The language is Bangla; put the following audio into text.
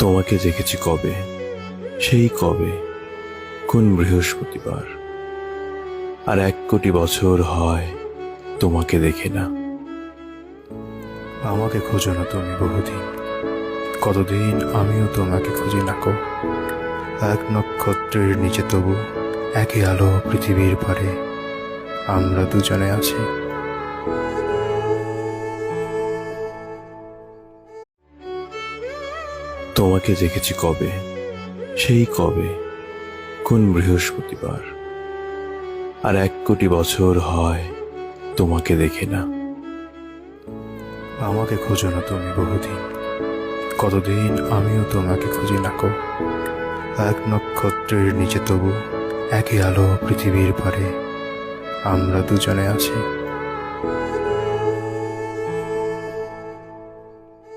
তোমাকে দেখেছি কবে, সেই কবে, কোন বৃহস্পতিবার। আর 1 কোটি বছর হয় তোমাকে দেখে না। আমাকে খোঁজো না তুমি বহুদিন, কতদিন আমিও তোমাকে খুঁজি না কো। এক নক্ষত্রের নিচে তবু একই আলো পৃথিবীর পারে আমরা দুজনে আছি। তোমাকে দেখেছি কবে, সেই কবে, কোন বৃহস্পতিবার। আর 1 কোটি বছর হয় তোমাকে দেখে না। আমাকে খোঁজো না তুমি বহুদিন, কতদিন আমিও তোমাকে খুঁজি না কো। এক নক্ষত্রের নিচে তবু একই আলো পৃথিবীর পারে আমরা দুজনে আছি।